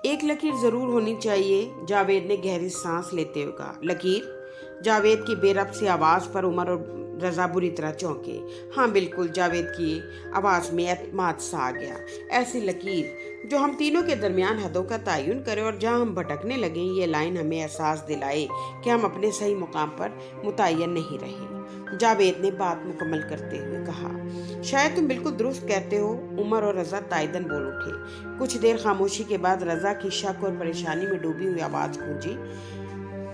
ایک لکیر ضرور ہونی چاہیے، جاوید نے گہری سانس لیتے ہوئے کہا۔ لکیر؟ جاوید کی بے ربط سی آواز پر عمر اور رضا بری طرح چونکے۔ ہاں بالکل، جاوید کی آواز میں اعتماد سا آ گیا۔ ایسی لکیر جو ہم تینوں کے درمیان حدوں کا تعین کرے اور جہاں ہم بھٹکنے لگیں یہ لائن ہمیں احساس دلائے کہ ہم اپنے صحیح مقام پر متعین نہیں رہے۔ جاوید نے بات مکمل کرتے ہوئے کہا۔ شاید تم بالکل درست کہتے ہو، عمر اور رضا تائیدن بول اٹھے۔ کچھ دیر خاموشی کے بعد رضا کی شک اور پریشانی میں ڈوبی ہوئی آواز گونجی۔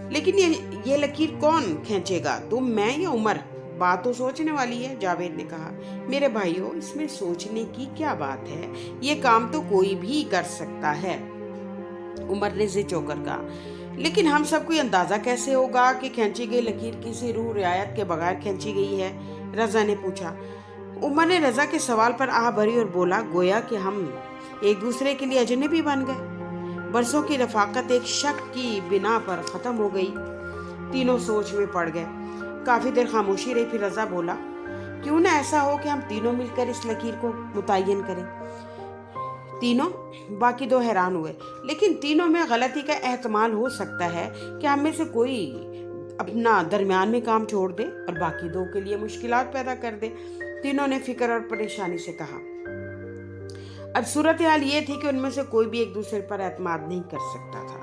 لیکن یہ لکیر کون کھینچے گا، تم، میں یا عمر؟ بات تو سوچنے والی ہے، جاوید نے کہا۔ میرے بھائیو، اس میں سوچنے کی کیا بات ہے، یہ کام تو کوئی بھی کر سکتا ہے، عمر نے ضد ہو کر کہا۔ لیکن ہم سب کو یہ اندازہ کیسے ہوگا کہ کھینچی گئی لکیر کسی روح رعایت کے بغیر کھینچی گئی ہے، رضا نے پوچھا۔ عمر نے رضا کے سوال پر آہ بھری اور بولا، گویا کہ ہم ایک دوسرے کے لیے اجنبی بن گئے۔ برسوں کی رفاقت ایک شک کی بنا پر ختم ہو گئی۔ تینوں سوچ میں پڑ گئے۔ کافی دیر خاموشی رہی، پھر رضا بولا، کیوں نہ ایسا ہو کہ ہم تینوں مل کر اس لکیر کو متعین کریں؟ تینوں؟ باقی دو حیران ہوئے۔ لیکن تینوں میں غلطی کا احتمال ہو سکتا ہے کہ ہم میں سے کوئی اپنا درمیان میں کام چھوڑ دے اور باقی دو کے لیے مشکلات پیدا کر دے، تینوں نے فکر اور پریشانی سے کہا۔ اب صورتحال یہ تھی کہ ان میں سے کوئی بھی ایک دوسرے پر اعتماد نہیں کر سکتا تھا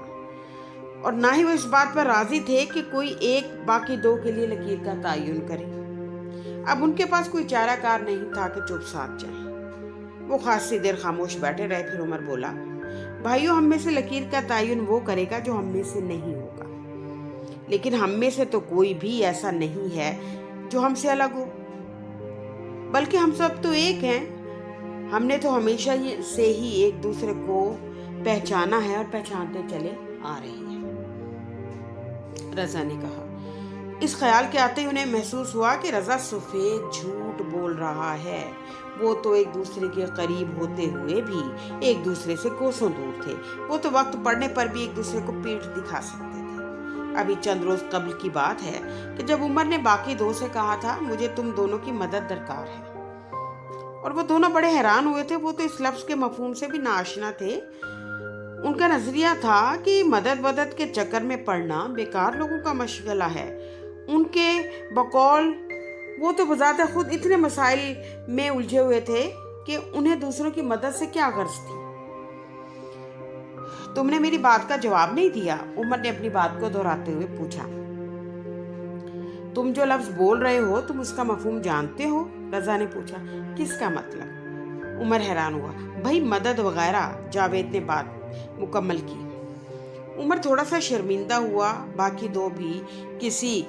اور نہ ہی وہ اس بات پر راضی تھے کہ کوئی ایک باقی دو کے لیے لکیر کا تعین کرے۔ اب ان کے پاس کوئی چارہ کار نہیں تھا کہ چپ ساتھ جائیں۔ وہ خاصی دیر خاموش بیٹھے رہے، پھر عمر بولا، بھائیو، ہم میں سے لکیر کا تعین وہ کرے گا جو ہم میں سے نہیں ہوگا، لیکن ہم میں سے تو کوئی بھی ایسا نہیں ہے جو ہم سے الگ ہو، بلکہ ہم سب تو ایک ہیں۔ ہم نے تو ہمیشہ سے ہی ایک دوسرے کو پہچانا ہے اور پہچانتے چلے آ رہے ہیں، رضا نے کہا۔ اس خیال کے آتے ہی انہیں محسوس ہوا کہ رضا سفید جھوٹ بول رہا ہے۔ وہ تو ایک دوسرے کے قریب ہوتے ہوئے بھی ایک دوسرے سے کوسوں دور تھے۔ وہ تو وقت پڑنے پر بھی ایک دوسرے کو پیٹھ دکھا سکتے تھے۔ ابھی چند روز قبل کی بات ہے کہ جب عمر نے باقی دو سے کہا تھا، مجھے تم دونوں کی مدد درکار ہے، اور وہ دونوں بڑے حیران ہوئے تھے۔ وہ تو اس لفظ کے مفہوم سے بھی ناآشنا تھے۔ ان کا نظریہ تھا کہ مدد کے چکر میں پڑنا بیکار لوگوں کا مشغلہ ہے۔ ان کے بقول وہ تو بذات خود اتنے مسائل میں الجھے ہوئے تھے کہ انہیں دوسروں کی مدد سے کیا غرض تھی۔ تم نے میری بات کا جواب نہیں دیا، عمر نے اپنی بات کو دہراتے ہوئے پوچھا۔ تم جو لفظ بول رہے ہو، تم اس کا مفہوم جانتے ہو؟ رضا نے پوچھا۔ کس کا مطلب؟ عمر حیران ہوا۔ بھائی مدد وغیرہ، جاوید نے بات مکمل کی۔ عمر تھوڑا سا شرمندہ ہوا، باقی دو بھی کسی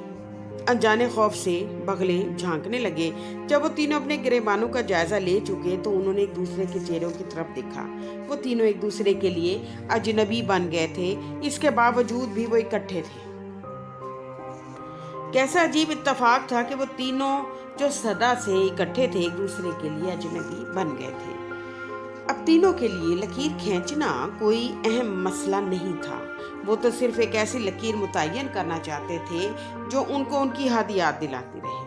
انجانے خوف سے بغلیں جھانکنے لگے۔ جب وہ تینوں اپنے گریبانوں کا جائزہ لے چکے تو انہوں نے ایک دوسرے کے چہروں کی طرف دیکھا۔ وہ تینوں ایک دوسرے کے لیے اجنبی بن گئے تھے، اس کے باوجود بھی وہ اکٹھے تھے۔ کیسا عجیب اتفاق تھا کہ وہ تینوں جو صدا سے اکٹھے تھے ایک دوسرے کے لیے اجنبی بن گئے تھے۔ اب تینوں کے لیے لکیر کھینچنا کوئی اہم مسئلہ نہیں تھا۔ وہ تو صرف ایک ایسی لکیر متعین کرنا چاہتے تھے جو ان کو ان کی حد یاد دلاتی رہے۔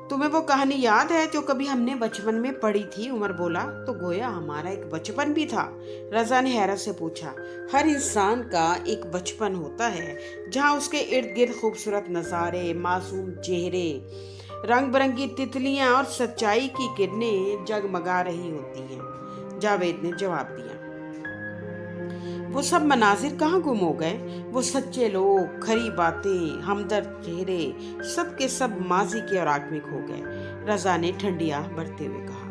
تمہیں وہ کہانی یاد ہے جو کبھی ہم نے بچپن میں پڑھی تھی؟ عمر بولا۔ تو گویا ہمارا ایک بچپن بھی تھا، رضا نے حیرت سے پوچھا۔ ہر انسان کا ایک بچپن ہوتا ہے جہاں اس کے ارد گرد خوبصورت نظارے، معصوم چہرے، رنگ برنگی تتلیاں اور سچائی کی کرنیں جگمگا رہی ہوتی ہیں، جاوید نے جواب دیا۔ وہ سب مناظر کہاں گم ہو گئے؟ وہ سچے لوگ، کھری باتیں، ہمدرد چہرے، سب کے سب ماضی کے اوراق میں کھو گئے، رضا نے ٹھنڈی آہ بھرتے ہوئے کہا۔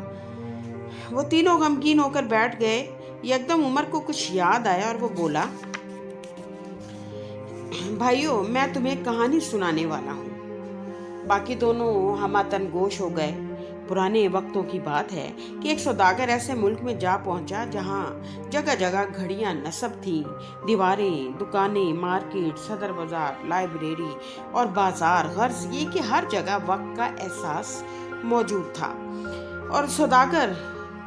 وہ تینوں غمگین ہو کر بیٹھ گئے۔ یکدم عمر کو کچھ یاد آیا اور وہ بولا، بھائیو، میں تمہیں ایک کہانی سنانے والا ہوں۔ باقی دونوں ہمہ گوش ہو گئے۔ پرانے وقتوں کی بات ہے کہ ایک سوداگر ایسے ملک میں جا پہنچا جہاں جگہ جگہ گھڑیاں نصب تھیں، دیواریں، دکانیں، مارکیٹ، صدر بازار، لائبریری اور بازار، غرض یہ کہ ہر جگہ وقت کا احساس موجود تھا۔ اور سوداگر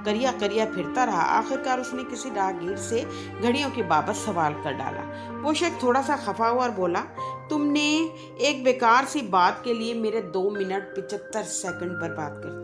کریا کریا پھرتا رہا۔ آخرکار اس نے کسی راہگیر سے گھڑیوں کی بابت سوال کر ڈالا۔ وہ شخص تھوڑا سا خفا ہوا اور بولا، تم نے ایک بیکار سی بات کے لیے میرے 2 منٹ 75 سیکنڈ برباد کر دیے۔